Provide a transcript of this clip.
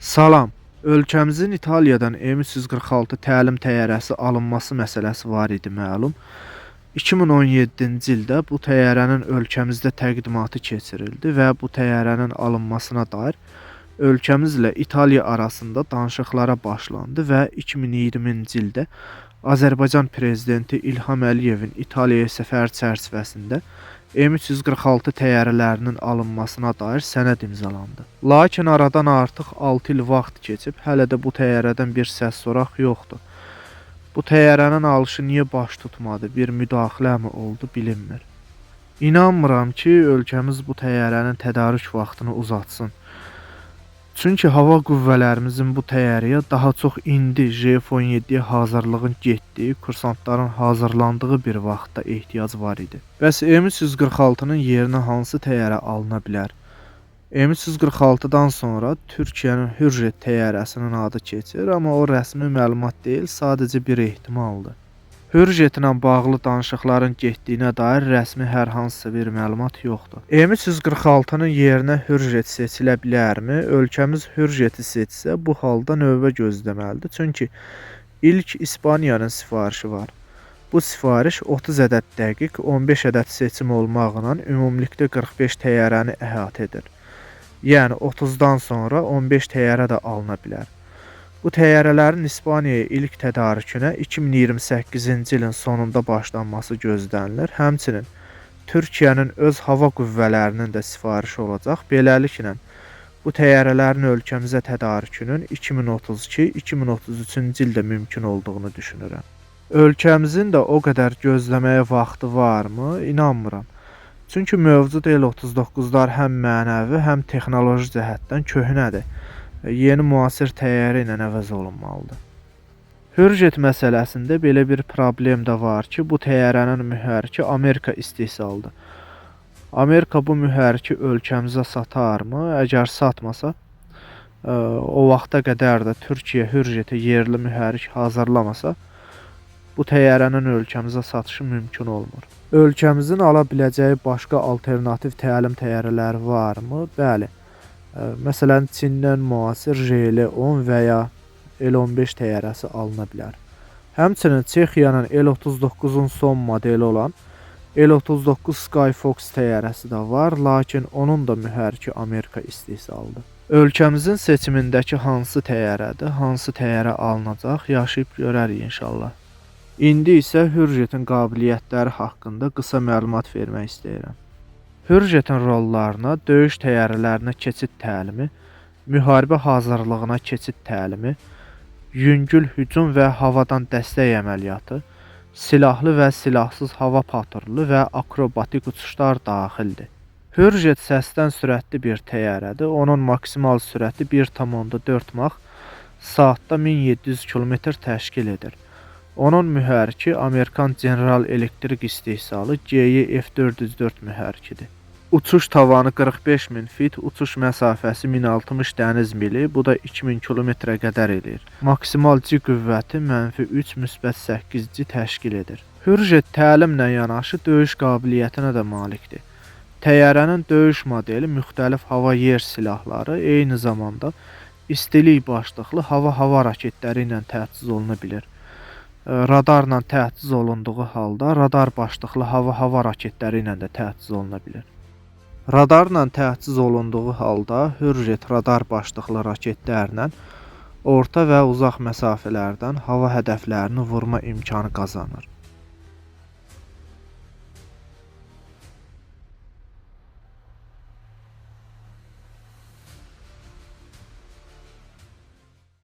Salam. Ölkəmizin İtaliyadan M346 təlim təyyarəsi alınması məsələsi var idi məlum. 2017-ci ildə bu təyyarənin ölkəmizdə təqdimatı keçirildi və bu təyyarənin alınmasına dair ölkəmizlə İtaliya arasında danışıqlara başlandı və 2020-ci ildə Azərbaycan prezidenti İlham Əliyevin İtaliyaya səfəri çərçivəsində M346 təyyarələrinin alınmasına dair sənəd imzalandı. Lakin aradan artıq 6 il vaxt keçib, hələ də bu təyyarədən bir səs soraq yoxdur. Bu təyyarənin alışı niyə baş tutmadı, bir müdaxiləmi oldu bilinmir. İnanmıram ki, ölkəmiz bu təyyarənin tədarük vaxtını uzatsın. Çünki hava qüvvələrimizin bu təyyarəyə daha çox indi JF-17-yə hazırlığın getdiyi, kursantların hazırlandığı bir vaxtda ehtiyac var idi. Bəs M346-nın yerinə hansı təyyarə alına bilər? M346-dan sonra Türkiyənin Hürjet təyyarəsinin adı keçir, amma o rəsmi məlumat deyil, sadəcə bir ehtimaldır. Hürjet ilə bağlı danışıqların getdiyinə dair rəsmi hər hansısa bir məlumat yoxdur. M346-nın yerinə Hürjet seçilə bilərmi? Ölkəmiz Hürjeti seçsə, bu halda növbə gözləməlidir. Çünki ilk İspaniyanın sifarişi var. Bu sifariş 30 ədəd dəqiq, 15 ədəd seçim olmaqla ümumilikdə 45 təyyarəni əhatə edir. Yəni 30-dan sonra 15 təyyarə də alına bilər. Bu təyyarələrin İspaniyaya ilk tədarükünə 2028-ci ilin sonunda başlanması gözlənilir. Həmçinin Türkiyənin öz hava qüvvələrinin də sifarişi olacaq. Beləliklə, bu təyyarələrin ölkəmizə tədarükünün 2032-2033-cü ildə mümkün olduğunu düşünürəm. Ölkəmizin də o qədər gözləməyə vaxtı varmı? İnanmıram. Çünki mövcud El-39'lar həm mənəvi, həm texnoloji cəhətdən köhnədir. Yeni müasir təyyarə ilə əvəz olunmalıdır. Hürjet məsələsində belə bir problem də var ki, bu təyyarənin mühərriki Amerika istehsalıdır. Amerika bu mühərriki ölkəmizə satarmı? Əgər satmasa, o vaxta qədər də Türkiyə Hürjetə yerli mühərrik hazırlamasa, bu təyyarənin ölkəmizə satışı mümkün olmur. Ölkəmizin ala biləcəyi başqa alternativ təlim təyyarələri varmı? Bəli. Məsələn, Çindən müasir JL-10 və ya El-15 təyyarəsi alına bilər. Həmçinin Çexiyanın El-39-un son modeli olan El-39 Skyfox təyyarəsi də var, lakin onun da mühərriki Amerika istehsalıdır. Ölkəmizin seçimindəki hansı təyyarədir, hansı təyyarə alınacaq, yaşayıb görərik inşallah. İndi isə Hürjetin qabiliyyətləri haqqında qısa məlumat vermək istəyirəm. Hürjetin rollarına döyüş təyyarələrinə keçid təlimi, müharibə hazırlığına keçid təlimi, yüngül hücum və havadan dəstək əməliyyatı, silahlı və silahsız hava patrulu və akrobatik uçuşlar daxildir. Hürjet səsdən sürətli bir təyyarədir. Onun maksimal sürəti 1,4 Mach, saatda 1700 km təşkil edir. Onun mühərriki Amerikan General Electric istehsalı GE F404 mühərrikidir. Uçuş tavanı 45.000 fit, uçuş məsafəsi 1060 dəniz mili, bu da 2000 kilometrə qədər edir. Maksimal G qüvvəti -3, -8 G təşkil edir. Hürjet təlimlə yanaşı döyüş qabiliyyətinə də malikdir. Təyyarənin döyüş modeli müxtəlif hava-yer silahları, eyni zamanda istilik başlıqlı hava raketləri ilə təchiz oluna bilir. Radarla təchiz olunduğu halda radar başlıqlı hava raketləri ilə də təchiz oluna bilir. Radarla təchiz olunduğu halda Hürjet radar başlıqlı raketlərlə orta və uzaq məsafələrdən hava hədəflərini vurma imkanı qazanır.